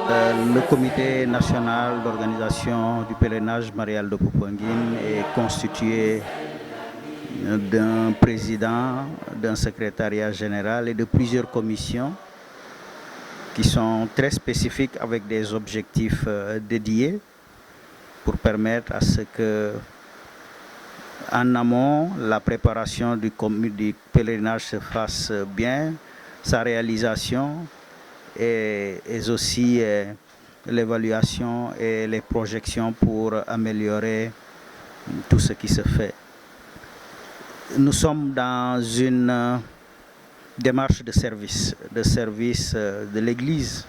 Le comité national d'organisation du pèlerinage marial de Popenguine est constitué d'un président, d'un secrétariat général et de plusieurs commissions qui sont très spécifiques avec des objectifs dédiés pour permettre à ce que, en amont, la préparation du pèlerinage se fasse bien, sa réalisation et aussi l'évaluation et les projections pour améliorer tout ce qui se fait. Nous sommes dans une démarche de service de l'Église.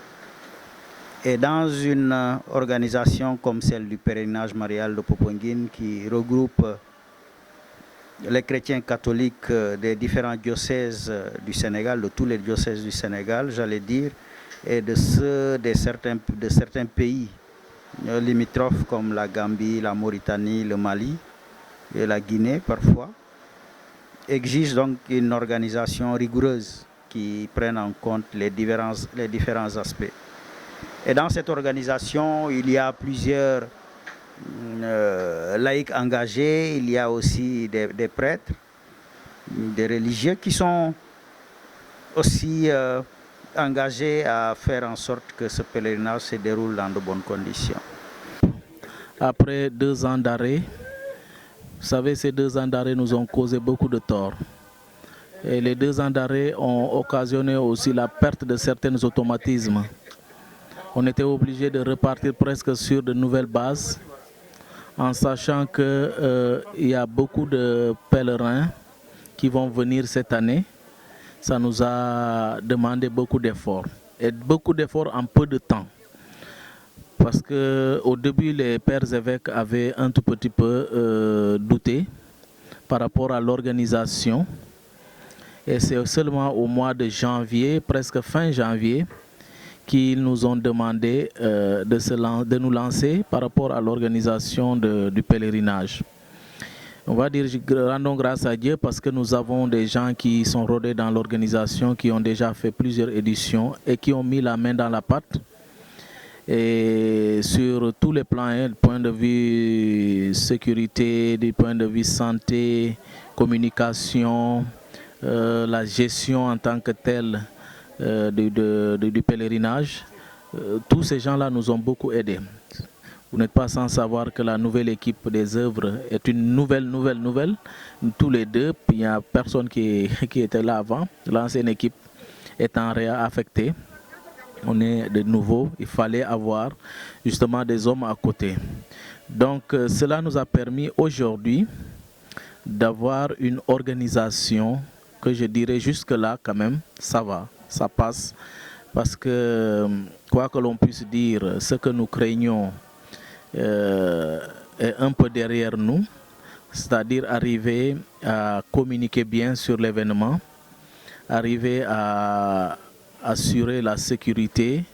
Et dans une organisation comme celle du pèlerinage marial de Popenguine qui regroupe les chrétiens catholiques des différents diocèses du Sénégal, de tous les diocèses du Sénégal, j'allais dire, et de ceux de certains pays limitrophes comme la Gambie, la Mauritanie, le Mali et la Guinée parfois, exige donc une organisation rigoureuse qui prenne en compte les différents aspects. Et dans cette organisation, il y a plusieurs laïcs engagés, il y a aussi des prêtres, des religieux qui sont aussi engagés à faire en sorte que ce pèlerinage se déroule dans de bonnes conditions. Après 2 ans d'arrêt, vous savez, ces 2 ans d'arrêt nous ont causé beaucoup de tort. Et les 2 ans d'arrêt ont occasionné aussi la perte de certains automatismes. On était obligé de repartir presque sur de nouvelles bases, en sachant qu'il y a beaucoup de pèlerins qui vont venir cette année. Ça nous a demandé beaucoup d'efforts, et beaucoup d'efforts en peu de temps. Parce qu'au début, les pères évêques avaient un tout petit peu douté par rapport à l'organisation. Et c'est seulement au mois de janvier, presque fin janvier, qu'ils nous ont demandé de nous lancer par rapport à l'organisation du pèlerinage. On va dire rendons grâce à Dieu parce que nous avons des gens qui sont rodés dans l'organisation, qui ont déjà fait plusieurs éditions et qui ont mis la main dans la pâte. Et sur tous les plans, du point de vue sécurité, du point de vue santé, communication, la gestion en tant que telle du pèlerinage, tous ces gens-là nous ont beaucoup aidés. Vous n'êtes pas sans savoir que la nouvelle équipe des œuvres est une nouvelle. Tous les deux, il n'y a personne qui était là avant. L'ancienne équipe étant réaffectée, on est de nouveau. Il fallait avoir justement des hommes à côté. Donc cela nous a permis aujourd'hui d'avoir une organisation que je dirais jusque-là quand même, ça va, ça passe. Parce que quoi que l'on puisse dire, ce que nous craignons est un peu derrière nous, c'est-à-dire arriver à communiquer bien sur l'événement, arriver à assurer la sécurité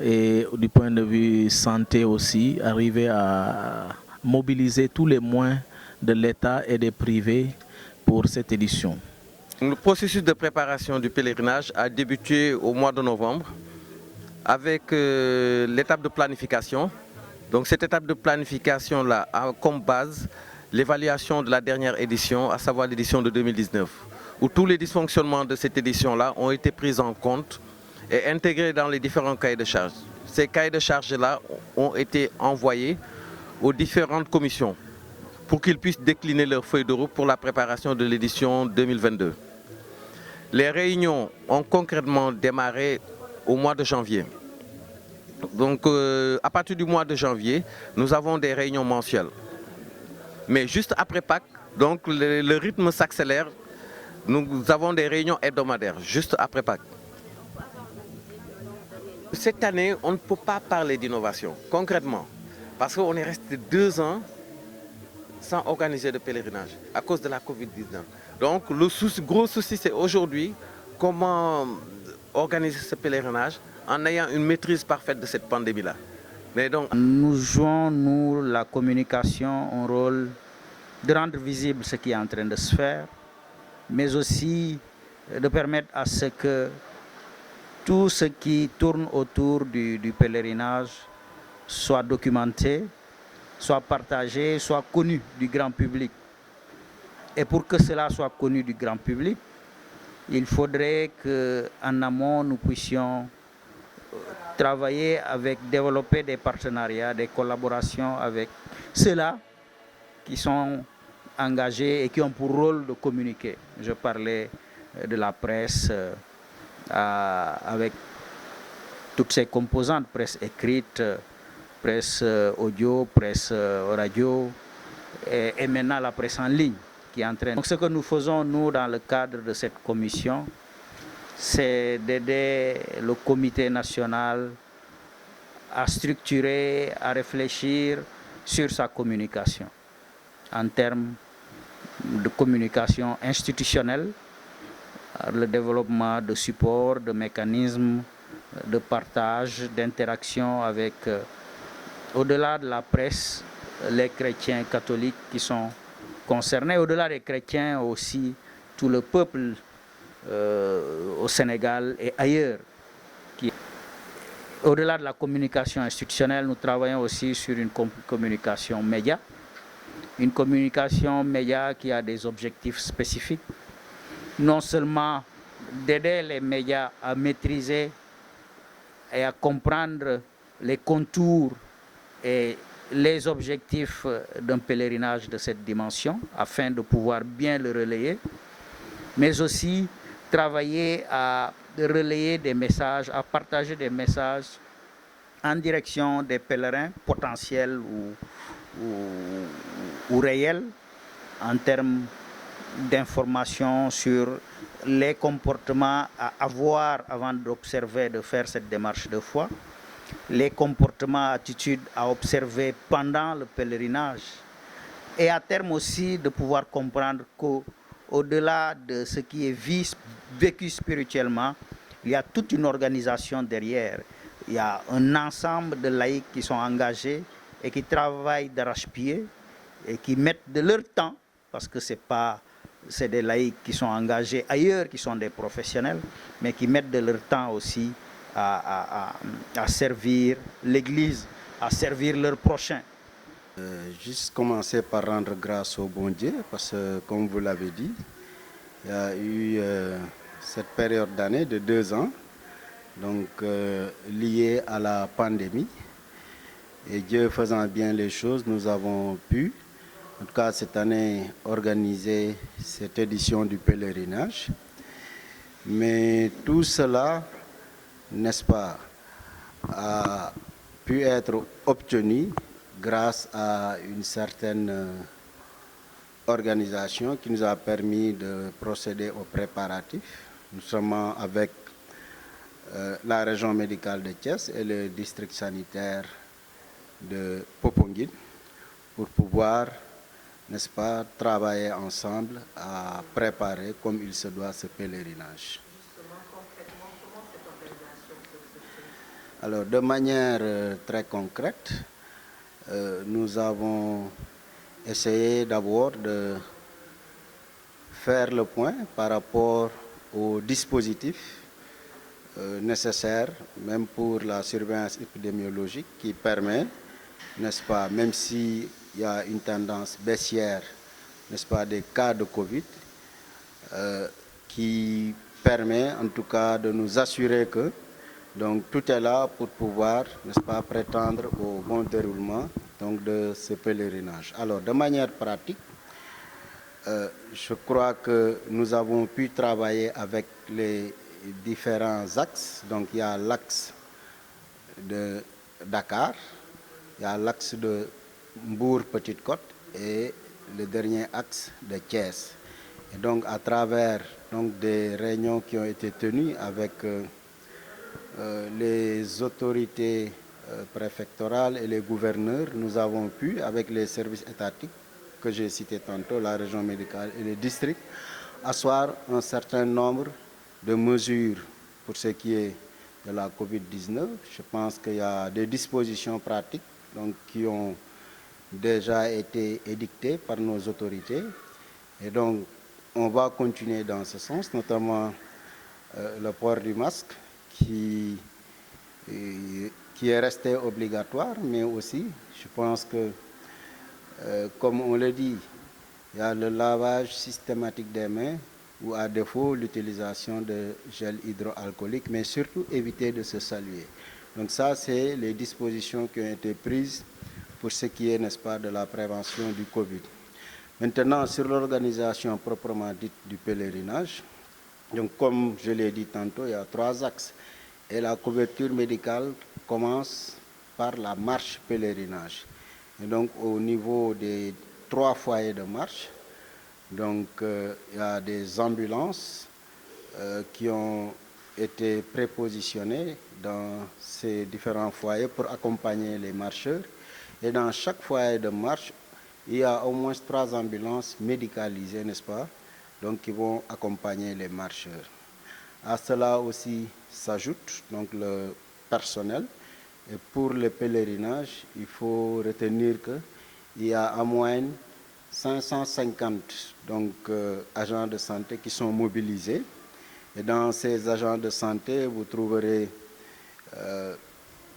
et du point de vue santé aussi, arriver à mobiliser tous les moyens de l'État et des privés pour cette édition. Le processus de préparation du pèlerinage a débuté au mois de novembre avec l'étape de planification. Donc cette étape de planification-là a comme base l'évaluation de la dernière édition, à savoir l'édition de 2019, où tous les dysfonctionnements de cette édition-là ont été pris en compte et intégrés dans les différents cahiers de charges. Ces cahiers de charges-là ont été envoyés aux différentes commissions pour qu'ils puissent décliner leur feuille de route pour la préparation de l'édition 2022. Les réunions ont concrètement démarré au mois de janvier. Donc à partir du mois de janvier, nous avons des réunions mensuelles. Mais juste après Pâques, donc le rythme s'accélère. Nous avons des réunions hebdomadaires juste après Pâques. Cette année, on ne peut pas parler d'innovation, concrètement, parce qu'on est resté 2 ans sans organiser de pèlerinage à cause de la Covid-19. Donc le gros souci, c'est aujourd'hui comment organiser ce pèlerinage en ayant une maîtrise parfaite de cette pandémie-là. Mais donc, nous jouons, nous, la communication, un rôle de rendre visible ce qui est en train de se faire, mais aussi de permettre à ce que tout ce qui tourne autour du pèlerinage soit documenté, soit partagé, soit connu du grand public. Et pour que cela soit connu du grand public, il faudrait qu'en amont, nous puissions travailler avec, développer des partenariats, des collaborations avec ceux-là qui sont engagés et qui ont pour rôle de communiquer. Je parlais de la presse avec toutes ses composantes, presse écrite, presse audio, presse radio et maintenant la presse en ligne qui entraîne. Donc ce que nous faisons, nous, dans le cadre de cette commission, c'est d'aider le comité national à structurer, à réfléchir sur sa communication en termes de communication institutionnelle, le développement de supports, de mécanismes de partage, d'interaction avec, au-delà de la presse, les chrétiens catholiques qui sont concernés, au-delà des chrétiens aussi, tout le peuple au Sénégal et ailleurs. Au-delà de la communication institutionnelle, nous travaillons aussi sur une communication média. Une communication média qui a des objectifs spécifiques. Non seulement d'aider les médias à maîtriser et à comprendre les contours et les objectifs d'un pèlerinage de cette dimension, afin de pouvoir bien le relayer, mais aussi travailler à relayer des messages, à partager des messages en direction des pèlerins potentiels ou réels en termes d'informations sur les comportements à avoir avant d'observer, de faire cette démarche de foi, les comportements, attitudes à observer pendant le pèlerinage et à terme aussi de pouvoir comprendre qu'au-delà de ce qui est vécu spirituellement, il y a toute une organisation derrière. Il y a un ensemble de laïcs qui sont engagés et qui travaillent d'arrache-pied et qui mettent de leur temps, parce que c'est des laïcs qui sont engagés ailleurs, qui sont des professionnels, mais qui mettent de leur temps aussi à servir l'Église, à servir leurs prochains. Juste commencer par rendre grâce au bon Dieu, parce que comme vous l'avez dit, il y a eu cette période d'année de 2 ans, donc liée à la pandémie. Et Dieu faisant bien les choses, nous avons pu, en tout cas cette année, organiser cette édition du pèlerinage. Mais tout cela, n'est-ce pas, a pu être obtenu grâce à une certaine organisation qui nous a permis de procéder aux préparatifs, notamment avec la région médicale de Thiès et le district sanitaire de Popenguine pour pouvoir, n'est-ce pas, travailler ensemble à préparer comme il se doit ce pèlerinage. Justement, concrètement, comment cette organisation se fait? Alors, de manière très concrète, nous avons essayé d'abord de faire le point par rapport aux dispositifs nécessaires, même pour la surveillance épidémiologique qui permet, n'est-ce pas, même s'il y a une tendance baissière, n'est-ce pas, des cas de Covid, qui permet en tout cas de nous assurer que donc, tout est là pour pouvoir, n'est-ce pas, prétendre au bon déroulement donc, de ce pèlerinage. Alors, de manière pratique, je crois que nous avons pu travailler avec les différents axes. Donc, il y a l'axe de Dakar, il y a l'axe de Mbour-Petite-Côte et le dernier axe de Thiès. Et donc, à travers donc, des réunions qui ont été tenues avec les autorités préfectorales et les gouverneurs, nous avons pu, avec les services étatiques que j'ai cités tantôt, la région médicale et les districts, asseoir un certain nombre de mesures pour ce qui est de la COVID-19. Je pense qu'il y a des dispositions pratiques donc, qui ont déjà été édictées par nos autorités. Et donc, on va continuer dans ce sens, notamment le port du masque, qui est resté obligatoire, mais aussi, je pense que, comme on le dit, il y a le lavage systématique des mains ou à défaut l'utilisation de gel hydroalcoolique, mais surtout éviter de se saluer. Donc ça, c'est les dispositions qui ont été prises pour ce qui est, n'est-ce pas, de la prévention du Covid. Maintenant, sur l'organisation proprement dite du pèlerinage, donc comme je l'ai dit tantôt, il y a 3 axes. Et la couverture médicale commence par la marche pèlerinage. Et donc au niveau des 3 foyers de marche, donc il y a des ambulances qui ont été prépositionnées dans ces différents foyers pour accompagner les marcheurs. Et dans chaque foyer de marche, il y a au moins 3 ambulances médicalisées, n'est-ce pas, donc qui vont accompagner les marcheurs. À cela aussi s'ajoute donc le personnel. Et pour le pèlerinage, il faut retenir qu'il y a en moyenne 550 donc, agents de santé qui sont mobilisés. Et dans ces agents de santé, vous trouverez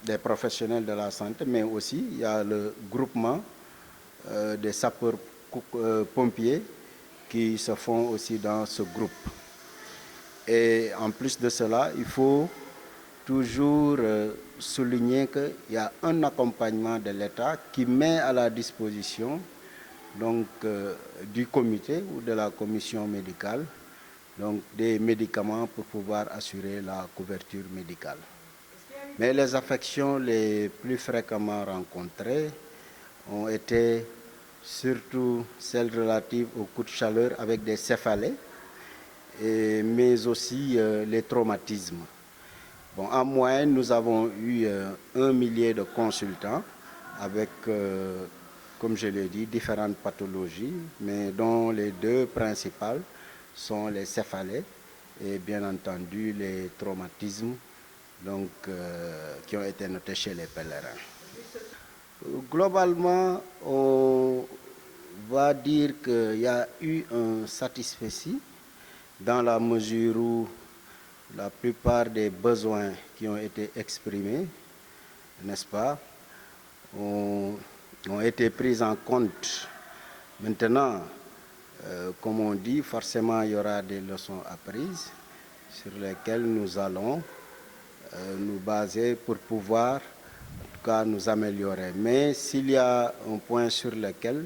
des professionnels de la santé, mais aussi il y a le groupement des sapeurs-pompiers qui se font aussi dans ce groupe. Et en plus de cela, il faut toujours souligner qu'il y a un accompagnement de l'État qui met à la disposition donc, du comité ou de la commission médicale donc, des médicaments pour pouvoir assurer la couverture médicale. Mais les affections les plus fréquemment rencontrées ont été surtout celles relatives aux coups de chaleur avec des céphalées, mais aussi les traumatismes. Bon, en moyenne, nous avons eu 1 millier de consultants avec, comme je l'ai dit, différentes pathologies, mais dont les 2 principales sont les céphalées et bien entendu les traumatismes donc, qui ont été notés chez les pèlerins. Globalement, on va dire qu'il y a eu un satisfecit dans la mesure où la plupart des besoins qui ont été exprimés, n'est-ce pas, ont été pris en compte. Maintenant, comme on dit, forcément il y aura des leçons apprises sur lesquelles nous allons nous baser pour pouvoir en tout cas nous améliorer. Mais s'il y a un point sur lequel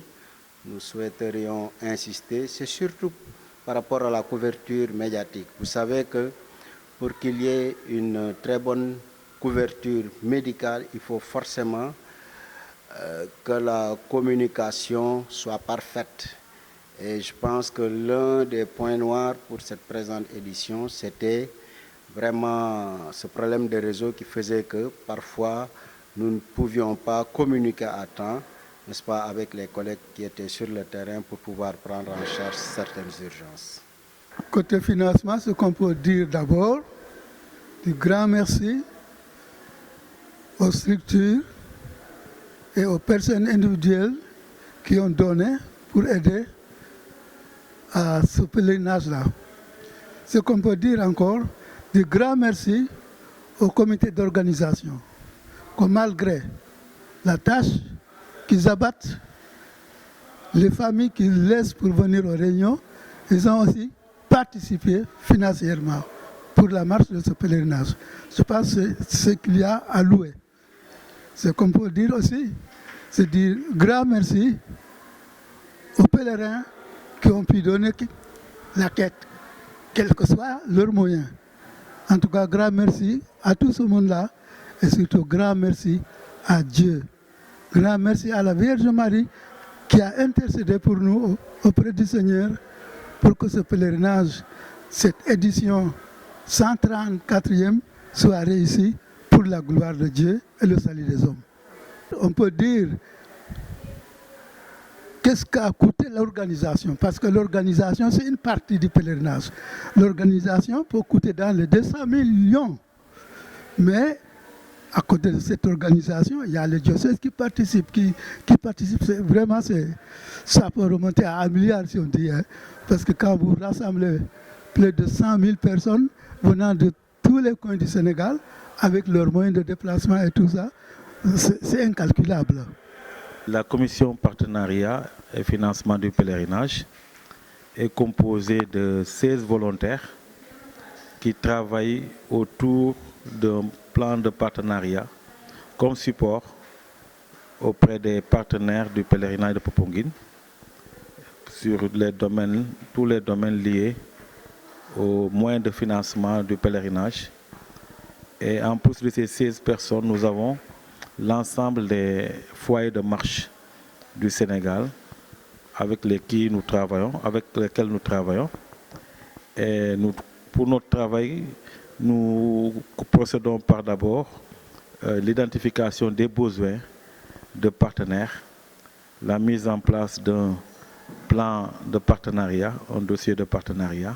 nous souhaiterions insister, c'est surtout par rapport à la couverture médiatique. Vous savez que pour qu'il y ait une très bonne couverture médicale, il faut forcément que la communication soit parfaite. Et je pense que l'un des points noirs pour cette présente édition, c'était vraiment ce problème de réseau qui faisait que parfois nous ne pouvions pas communiquer à temps, n'est-ce pas, avec les collègues qui étaient sur le terrain pour pouvoir prendre en charge certaines urgences. Côté financement, ce qu'on peut dire d'abord, du grand merci aux structures et aux personnes individuelles qui ont donné pour aider à ce pèlerinage-là. Ce qu'on peut dire encore, du grand merci au comité d'organisation, que malgré la tâche qu'ils abattent, les familles qu'ils laissent pour venir aux réunions, ils ont aussi participé financièrement pour la marche de ce pèlerinage. Je pense que c'est ce qu'il y a à louer. Ce qu'on peut dire aussi, c'est dire grand merci aux pèlerins qui ont pu donner la quête, quels que soient leurs moyens. En tout cas, grand merci à tout ce monde-là et surtout grand merci à Dieu. Grand merci à la Vierge Marie qui a intercédé pour nous auprès du Seigneur pour que ce pèlerinage, cette édition 134e, soit réussie pour la gloire de Dieu et le salut des hommes. On peut dire qu'est-ce qu'a coûté l'organisation, parce que l'organisation, c'est une partie du pèlerinage. L'organisation peut coûter dans les 200 millions, mais à côté de cette organisation, il y a les diocèses qui participent, vraiment, ça peut remonter à 1 milliard si on dit, hein, parce que quand vous rassemblez plus de 100 000 personnes venant de tous tous les coins du Sénégal, avec leurs moyens de déplacement et tout ça, c'est incalculable. La commission partenariat et financement du pèlerinage est composée de 16 volontaires qui travaillent autour d'un plan de partenariat comme support auprès des partenaires du pèlerinage de Popenguine sur tous les domaines liés aux moyens de financement du pèlerinage. Et en plus de ces 16 personnes, nous avons l'ensemble des foyers de marche du Sénégal avec lesquels nous travaillons. Et pour notre travail, nous procédons par d'abord l'identification des besoins de partenaires, la mise en place d'un plan de partenariat, un dossier de partenariat,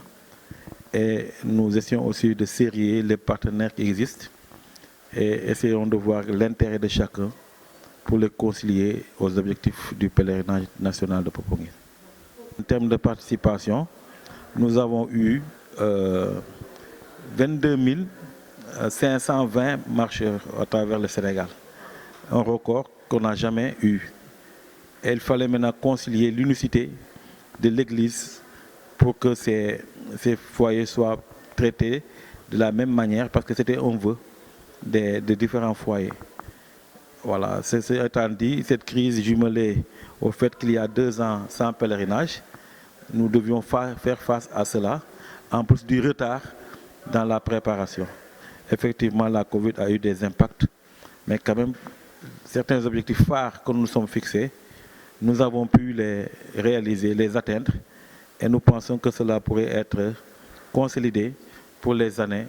et nous essayons aussi de sérier les partenaires qui existent et essayons de voir l'intérêt de chacun pour les concilier aux objectifs du pèlerinage national de Popenguine. En termes de participation, nous avons eu 22 520 marcheurs à travers le Sénégal, un record qu'on n'a jamais eu. Et il fallait maintenant concilier l'unicité de l'Église pour que ces foyers soient traités de la même manière, parce que c'était un vœu des différents foyers. Voilà, c'est étant dit, cette crise jumelée au fait qu'il y a 2 ans sans pèlerinage, nous devions faire face à cela, en plus du retard dans la préparation. Effectivement, la Covid a eu des impacts, mais quand même, certains objectifs phares que nous nous sommes fixés, nous avons pu les réaliser, les atteindre, et nous pensons que cela pourrait être consolidé pour les années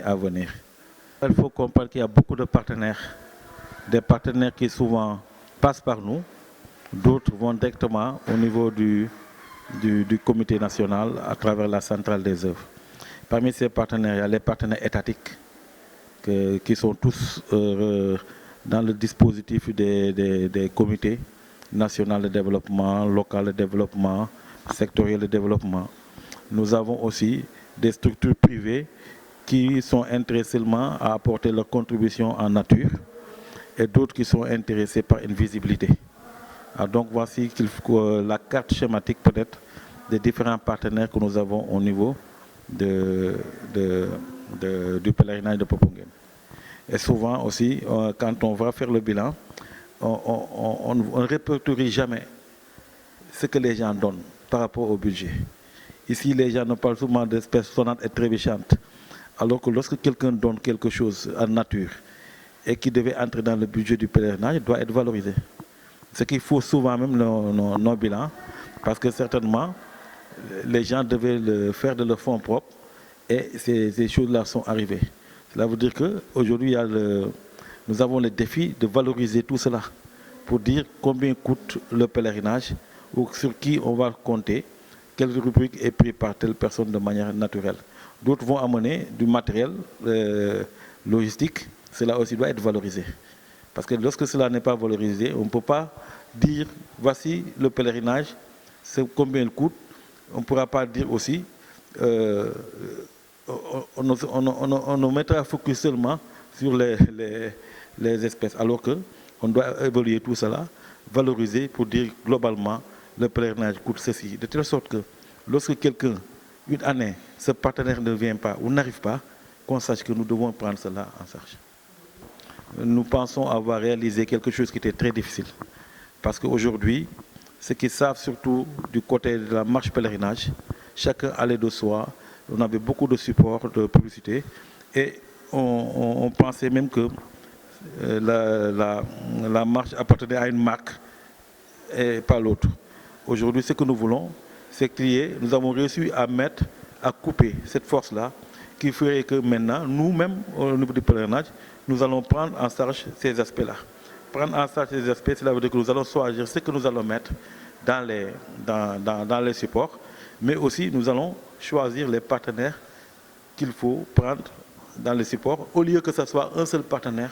à venir. Il faut comprendre qu'il y a beaucoup de partenaires, des partenaires qui souvent passent par nous, d'autres vont directement au niveau du comité national à travers la centrale des œuvres. Parmi ces partenaires, il y a les partenaires étatiques qui sont tous dans le dispositif des comités nationaux de développement, local de développement, sectoriel de développement. Nous avons aussi des structures privées qui sont intéressées seulement à apporter leur contribution en nature et d'autres qui sont intéressées par une visibilité. Alors donc voici la carte schématique peut-être des différents partenaires que nous avons au niveau du pèlerinage de Popenguine. Et souvent aussi, quand on va faire le bilan, on ne répertorie jamais ce que les gens donnent par rapport au budget. Ici, les gens nous parlent souvent d'espèces sonnantes et trébuchantes, alors que lorsque quelqu'un donne quelque chose en nature et qui devait entrer dans le budget du pèlerinage, doit être valorisé. Ce qu'il faut souvent même nos bilans, parce que certainement, les gens devaient le faire de leur fonds propres et ces choses-là sont arrivées. Cela veut dire qu'aujourd'hui, nous avons le défi de valoriser tout cela pour dire combien coûte le pèlerinage ou sur qui on va compter, quelle rubrique est prise par telle personne de manière naturelle. D'autres vont amener du matériel logistique, cela aussi doit être valorisé. Parce que lorsque cela n'est pas valorisé, on ne peut pas dire voici le pèlerinage, c'est combien il coûte. On ne pourra pas dire aussi, on ne mettra focus seulement sur les espèces, alors qu'on doit évaluer tout cela, valoriser pour dire globalement le pèlerinage coûte ceci. De telle sorte que lorsque quelqu'un, une année, ce partenaire ne vient pas ou n'arrive pas, qu'on sache que nous devons prendre cela en charge. Nous pensons avoir réalisé quelque chose qui était très difficile. Parce qu'aujourd'hui, ceux qui savent surtout du côté de la marche pèlerinage, chacun allait de soi, on avait beaucoup de support, de publicité, et on pensait même que la marche appartenait à une marque et pas l'autre. Aujourd'hui, ce que nous voulons, c'est que nous avons réussi à couper cette force-là, qui ferait que maintenant, nous-mêmes, au niveau du pèlerinage, nous allons prendre en charge ces aspects-là. Prendre en charge ces aspects, cela veut dire que nous allons choisir ce que nous allons mettre dans les supports, mais aussi nous allons choisir les partenaires qu'il faut prendre dans les supports, au lieu que ce soit un seul partenaire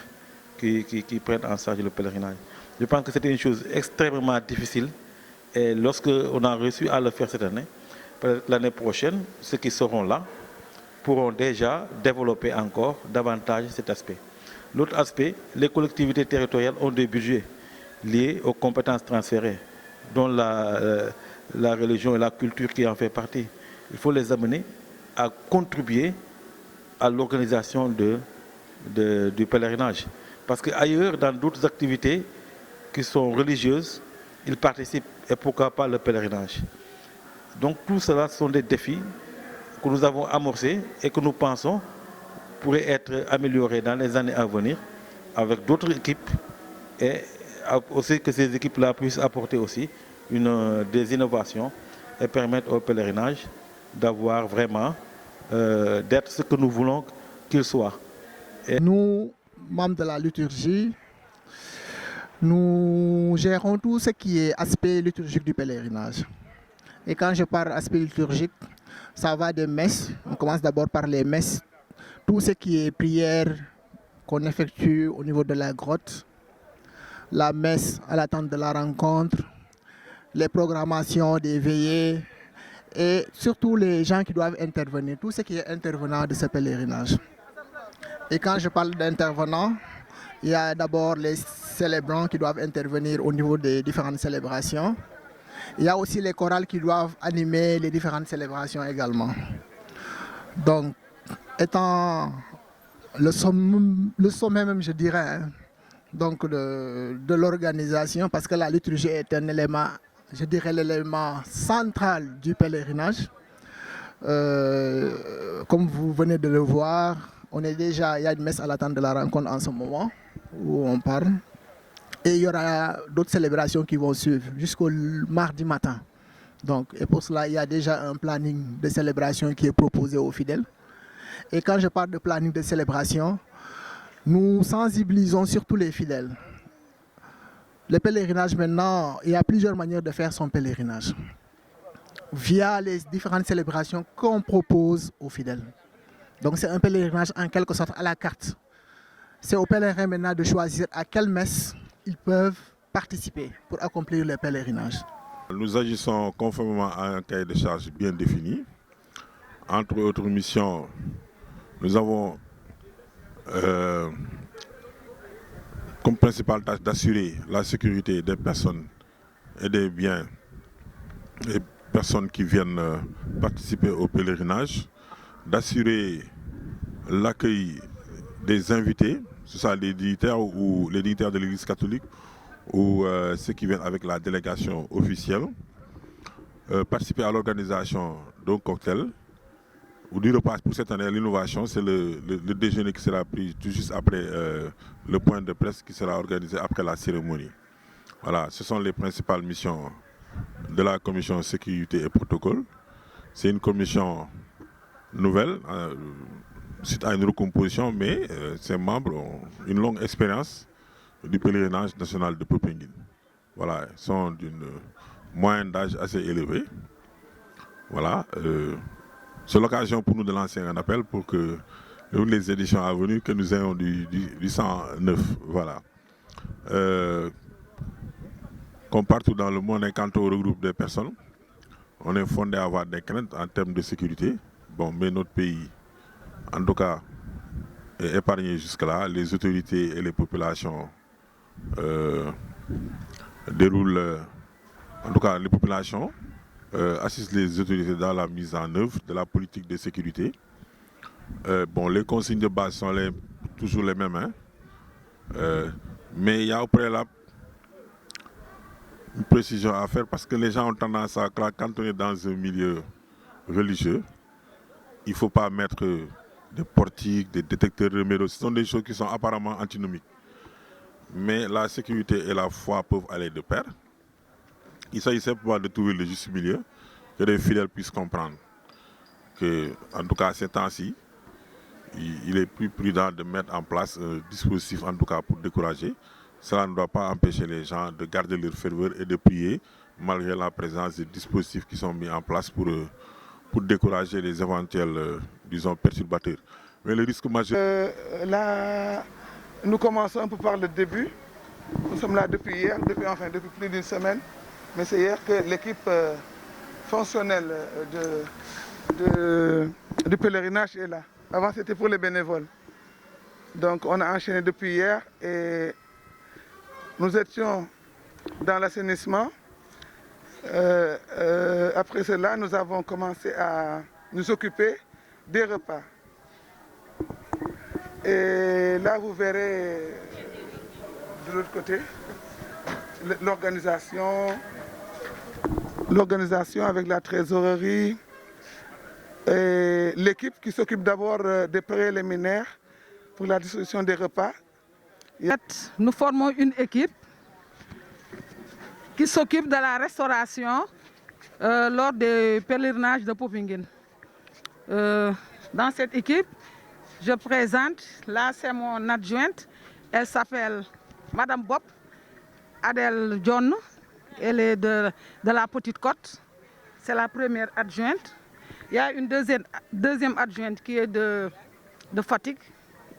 qui prenne en charge le pèlerinage. Je pense que c'était une chose extrêmement difficile, et lorsqu'on a réussi à le faire cette année, peut-être l'année prochaine, ceux qui seront là pourront déjà développer encore davantage cet aspect. L'autre aspect, les collectivités territoriales ont des budgets liés aux compétences transférées, dont la religion et la culture qui en fait partie. Il faut les amener à contribuer à l'organisation du pèlerinage. Parce qu'ailleurs, dans d'autres activités qui sont religieuses, ils participent, et pourquoi pas le pèlerinage. Donc tout cela sont des défis que nous avons amorcés et que nous pensons pourraient être améliorés dans les années à venir avec d'autres équipes, et aussi que ces équipes-là puissent apporter aussi des innovations et permettre au pèlerinage d'avoir vraiment, d'être ce que nous voulons qu'il soit. Et nous, membres de la liturgie, nous gérons tout ce qui est aspect liturgique du pèlerinage. Et quand je parle aspect liturgique, ça va des messes. On commence d'abord par les messes. Tout ce qui est prière qu'on effectue au niveau de la grotte, la messe à l'attente de la rencontre, les programmations des veillées et surtout les gens qui doivent intervenir, tout ce qui est intervenant de ce pèlerinage. Et quand je parle d'intervenants, il y a d'abord les célébrants qui doivent intervenir au niveau des différentes célébrations. Il y a aussi les chorales qui doivent animer les différentes célébrations également. Donc, étant le sommet même, je dirais, donc de l'organisation, parce que la liturgie est un élément, je dirais l'élément central du pèlerinage. Comme vous venez de le voir, il y a une messe à l'attente de la rencontre en ce moment où on parle. Et il y aura d'autres célébrations qui vont suivre jusqu'au mardi matin. Donc, et pour cela, il y a déjà un planning de célébration qui est proposé aux fidèles. Et quand je parle de planning de célébration, nous sensibilisons surtout les fidèles. Le pèlerinage maintenant, il y a plusieurs manières de faire son pèlerinage. Via les différentes célébrations qu'on propose aux fidèles. Donc c'est un pèlerinage en quelque sorte à la carte. C'est aux pèlerins maintenant de choisir à quelle messe ils peuvent participer pour accomplir le pèlerinage. Nous agissons conformément à un cahier de charges bien défini. Entre autres missions, nous avons comme principale tâche d'assurer la sécurité des personnes et des biens des personnes qui viennent participer au pèlerinage, d'assurer l'accueil des invités, ce soit les dignitaires ou les dignitaires de l'Église catholique ou ceux qui viennent avec la délégation officielle, participer à l'organisation d'un cocktail ou du repas. Pour cette année, l'innovation, c'est le déjeuner qui sera pris tout juste après le point de presse qui sera organisé après la cérémonie. Voilà, ce sont les principales missions de la commission sécurité et protocole. C'est une commission nouvelle, suite à une recomposition, mais ses membres ont une longue expérience du pèlerinage national de Popenguine. Voilà, ils sont d'une moyenne d'âge assez élevée. Voilà, c'est l'occasion pour nous de lancer un appel pour que les éditions à venir, que nous ayons du sang neuf. Voilà. Comme partout dans le monde, quand on regroupe des personnes, on est fondé à avoir des craintes en termes de sécurité. Bon, mais notre pays, en tout cas, est épargné jusque-là. Les autorités et les populations déroulent, en tout cas, les populations assistent les autorités dans la mise en œuvre de la politique de sécurité. Bon, les consignes de base sont toujours les mêmes, hein. Mais il y a au préalable une précision à faire parce que les gens ont tendance à croire quand on est dans un milieu religieux, il ne faut pas mettre des portiques, des détecteurs de métaux. Ce sont des choses qui sont apparemment antinomiques. Mais la sécurité et la foi peuvent aller de pair. Il s'agit simplement de trouver le juste milieu, que les fidèles puissent comprendre que, en tout cas, à ces temps-ci, il est plus prudent de mettre en place un dispositif, en tout cas pour décourager. Cela ne doit pas empêcher les gens de garder leur ferveur et de prier, malgré la présence des dispositifs qui sont mis en place pour décourager les éventuels, disons, perturbateurs. Mais le risque majeur... Là, nous commençons un peu par le début. Nous sommes là depuis hier, depuis plus d'une semaine. Mais c'est hier que l'équipe fonctionnelle du pèlerinage est là. Avant, c'était pour les bénévoles. Donc, on a enchaîné depuis hier et nous étions dans l'assainissement. Après cela, nous avons commencé à nous occuper des repas. Et là, vous verrez de l'autre côté l'organisation avec la trésorerie et l'équipe qui s'occupe d'abord des préliminaires pour la distribution des repas. Nous formons une équipe qui s'occupe de la restauration lors des pèlerinages de Popenguine. Dans cette équipe, je présente, là c'est mon adjointe, elle s'appelle Madame Bob, Adèle John, elle est de la Petite Côte, c'est la première adjointe. Il y a une deuxième adjointe qui est de Fatick,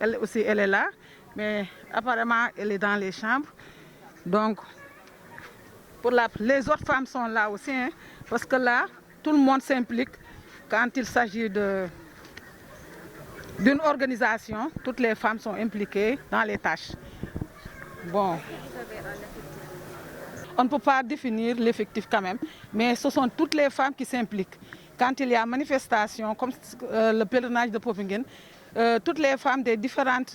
elle aussi elle est là, mais apparemment elle est dans les chambres. Donc, les autres femmes sont là aussi, hein, parce que là, tout le monde s'implique quand il s'agit d'une organisation. Toutes les femmes sont impliquées dans les tâches. Bon, on ne peut pas définir l'effectif quand même, mais ce sont toutes les femmes qui s'impliquent. Quand il y a manifestation, comme le pèlerinage de Popenguine, toutes les femmes des différentes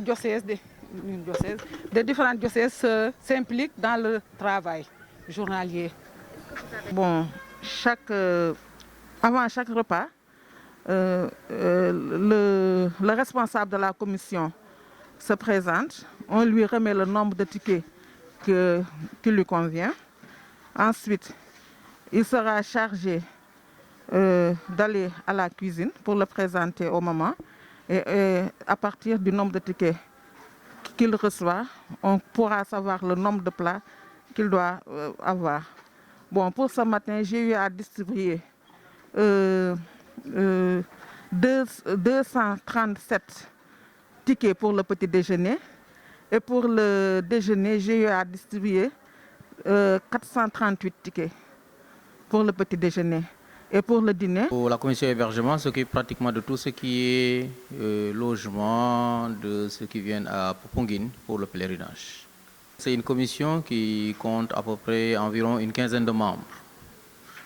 diocèses, s'impliquent dans le travail journalier. Bon, avant chaque repas, le responsable de la commission se présente, on lui remet le nombre de tickets qui lui convient. Ensuite, il sera chargé d'aller à la cuisine pour le présenter au maman. Et à partir du nombre de tickets qu'il reçoit, on pourra savoir le nombre de plats qu'il doit avoir. Bon, pour ce matin, j'ai eu à distribuer 237 tickets pour le petit déjeuner. Et pour le déjeuner, j'ai eu à distribuer 438 tickets pour le petit déjeuner. Et pour le dîner, la commission hébergement s'occupe pratiquement de tout ce qui est logement, de ceux qui viennent à Popenguine pour le pèlerinage. C'est une commission qui compte à peu près environ une quinzaine de membres.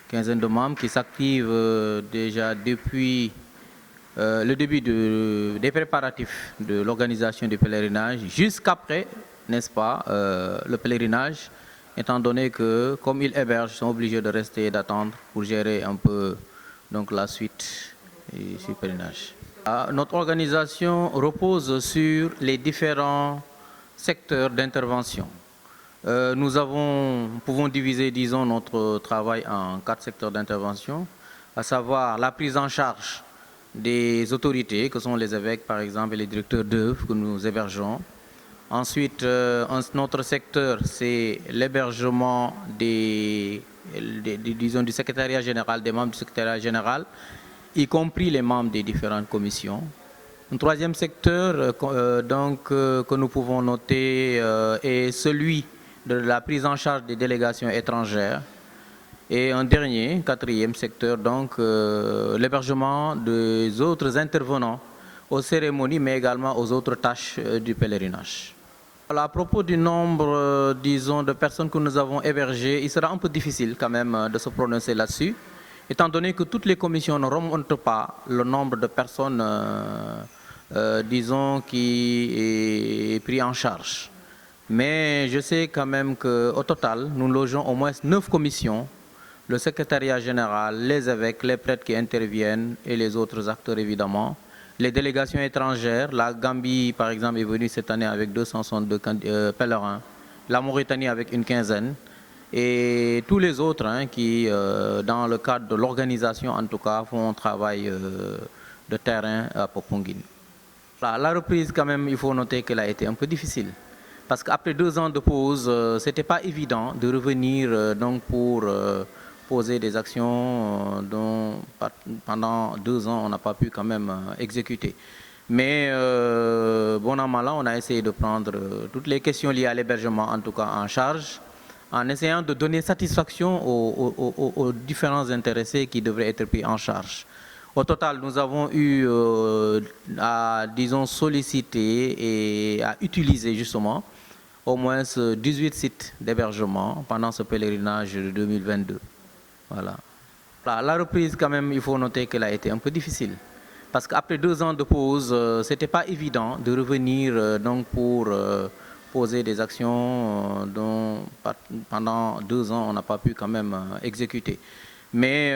Qui s'activent déjà depuis le début des préparatifs de l'organisation du pèlerinage jusqu'après, n'est-ce pas, le pèlerinage, étant donné que, comme ils hébergent, ils sont obligés de rester et d'attendre pour gérer un peu donc, la suite du pèlerinage. Notre organisation repose sur les différents secteurs d'intervention. Nous pouvons diviser, disons, notre travail en 4 secteurs d'intervention, à savoir la prise en charge des autorités, que sont les évêques, par exemple, et les directeurs d'œuvre que nous hébergeons. Ensuite, notre secteur, c'est l'hébergement du secrétariat général, des membres du secrétariat général, y compris les membres des différentes commissions. Un troisième secteur que nous pouvons noter est celui de la prise en charge des délégations étrangères. Et un dernier, quatrième secteur, donc l'hébergement des autres intervenants aux cérémonies, mais également aux autres tâches du pèlerinage. À propos du nombre, disons, de personnes que nous avons hébergées, il sera un peu difficile quand même de se prononcer là-dessus, étant donné que toutes les commissions ne remontent pas le nombre de personnes, disons, qui est pris en charge. Mais je sais quand même qu'au total, nous logeons au moins 9 commissions, le secrétariat général, les évêques, les prêtres qui interviennent et les autres acteurs évidemment. Les délégations étrangères, la Gambie par exemple est venue cette année avec 262 pèlerins, la Mauritanie avec une quinzaine et tous les autres qui, dans le cadre de l'organisation en tout cas, font un travail de terrain à Popenguine. La reprise quand même, il faut noter qu'elle a été un peu difficile parce qu'après 2 ans de pause, ce n'était pas évident de revenir donc pour poser des actions dont pendant 2 ans on n'a pas pu quand même exécuter. Mais bon an mal an, on a essayé de prendre toutes les questions liées à l'hébergement en tout cas en charge, en essayant de donner satisfaction aux différents intéressés qui devraient être pris en charge. Au total, nous avons eu à, disons, solliciter et à utiliser justement au moins 18 sites d'hébergement pendant ce pèlerinage de 2022. Voilà. La reprise, quand même, il faut noter qu'elle a été un peu difficile. Parce qu'après 2 ans de pause, ce n'était pas évident de revenir donc pour poser des actions dont pendant 2 ans on n'a pas pu quand même exécuter. Mais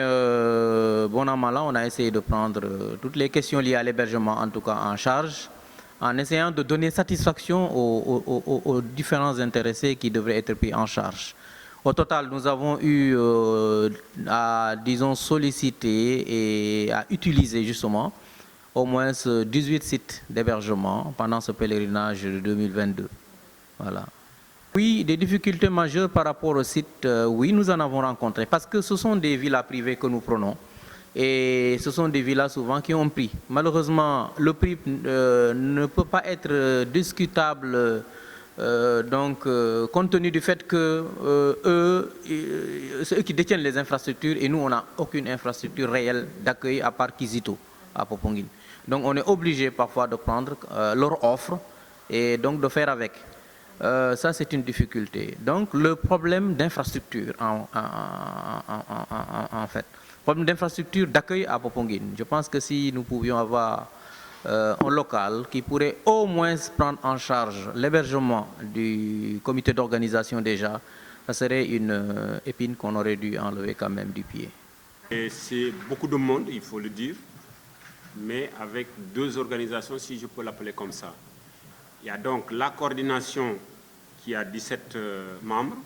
bon an mal an, on a essayé de prendre toutes les questions liées à l'hébergement en tout cas en charge, en essayant de donner satisfaction aux différents intéressés qui devraient être pris en charge. Au total, nous avons eu à, disons, solliciter et à utiliser justement au moins 18 sites d'hébergement pendant ce pèlerinage de 2022. Voilà. Oui, des difficultés majeures par rapport au site, oui, nous en avons rencontré parce que ce sont des villas privées que nous prenons et ce sont des villas souvent qui ont un prix. Malheureusement, le prix ne peut pas être discutable compte tenu du fait que c'est eux qui détiennent les infrastructures et nous, on n'a aucune infrastructure réelle d'accueil à part Kizito à Popenguine. Donc on est obligé parfois de prendre leur offre et donc de faire avec. Ça, c'est une difficulté. Donc, le problème d'infrastructure, en fait. Problème d'infrastructure d'accueil à Popenguine. Je pense que si nous pouvions avoir un local qui pourrait au moins prendre en charge l'hébergement du comité d'organisation déjà, ça serait une épine qu'on aurait dû enlever quand même du pied. C'est beaucoup de monde, il faut le dire, mais avec 2 organisations, si je peux l'appeler comme ça. Il y a donc la coordination qui a 17 membres,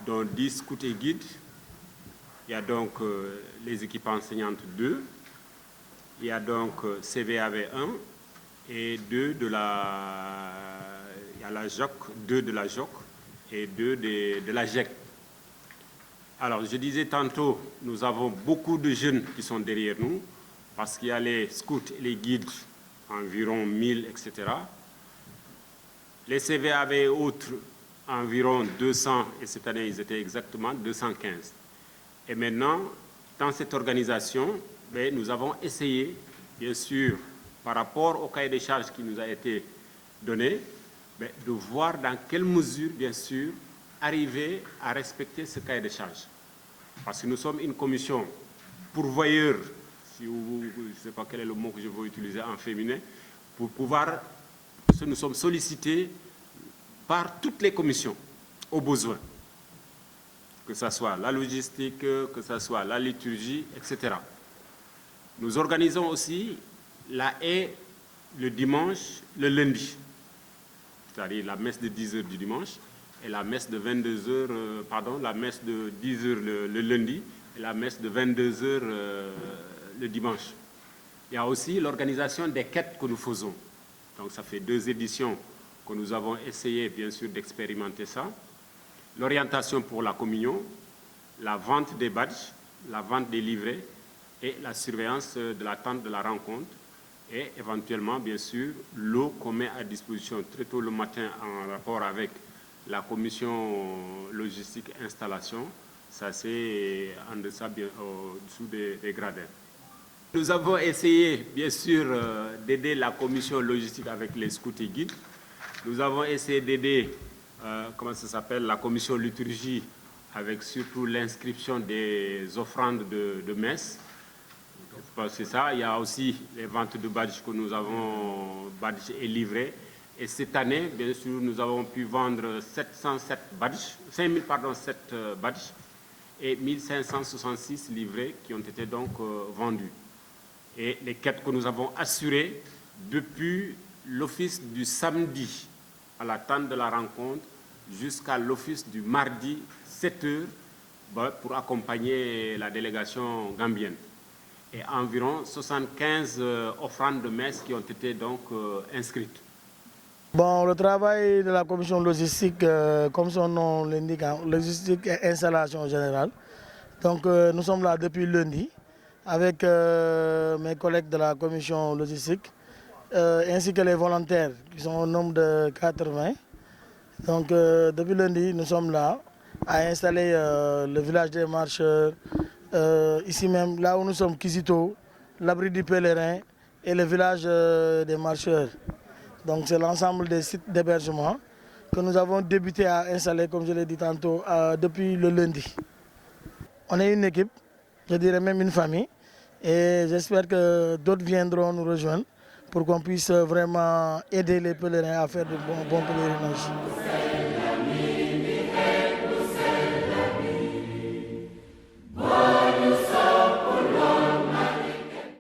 dont 10 scouts et guides. Il y a donc les équipes enseignantes 2. Il y a donc CVAV 1 et 2 de la... Il y a la JOC, 2 de la JOC et 2 de la GEC. Alors, je disais tantôt, nous avons beaucoup de jeunes qui sont derrière nous, parce qu'il y a les scouts et les guides, environ 1000, etc. Les CVAV et autres, environ 200, et cette année, ils étaient exactement 215. Et maintenant, dans cette organisation, nous avons essayé, bien sûr, par rapport au cahier des charges qui nous a été donné, de voir dans quelle mesure, bien sûr, arriver à respecter ce cahier des charges. Parce que nous sommes une commission pourvoyeur, si vous, je ne sais pas quel est le mot que je veux utiliser en féminin, pour pouvoir... Nous sommes sollicités par toutes les commissions aux besoins, que ce soit la logistique, que ce soit la liturgie, etc. Nous organisons aussi la haie le dimanche, le lundi, c'est-à-dire la messe de 10h du dimanche et la messe de 22h, la messe de 10h le lundi et la messe de 22h le dimanche. Il y a aussi l'organisation des quêtes que nous faisons. Donc ça fait 2 éditions que nous avons essayé, bien sûr, d'expérimenter ça. L'orientation pour la communion, la vente des badges, la vente des livrets et la surveillance de la tente de la rencontre et éventuellement, bien sûr, l'eau qu'on met à disposition très tôt le matin en rapport avec la commission logistique installation. Ça, c'est en deçà, au-dessous des gradins. Nous avons essayé, bien sûr, d'aider la commission logistique avec les scouts et guides. Nous avons essayé d'aider, la commission liturgie avec surtout l'inscription des offrandes de messe. C'est ça. Il y a aussi les ventes de badges que nous avons, badges et livrets. Et cette année, bien sûr, nous avons pu vendre 707 badges, 5007 badges et 1566 livrets qui ont été donc vendus. Et les quêtes que nous avons assurées depuis l'office du samedi à la tente de la rencontre jusqu'à l'office du mardi 7h pour accompagner la délégation gambienne. Et environ 75 offrandes de messe qui ont été donc inscrites. Bon, le travail de la commission logistique, comme son nom l'indique, logistique et installation générale. Donc nous sommes là depuis lundi avec mes collègues de la commission logistique, ainsi que les volontaires qui sont au nombre de 80. Donc depuis lundi, nous sommes là à installer le village des marcheurs, ici même, là où nous sommes, Kizito, l'abri du pèlerin et le village des marcheurs. Donc c'est l'ensemble des sites d'hébergement que nous avons débuté à installer, comme je l'ai dit tantôt, depuis le lundi. On est une équipe, je dirais même une famille, et j'espère que d'autres viendront nous rejoindre pour qu'on puisse vraiment aider les pèlerins à faire de bons pèlerinages.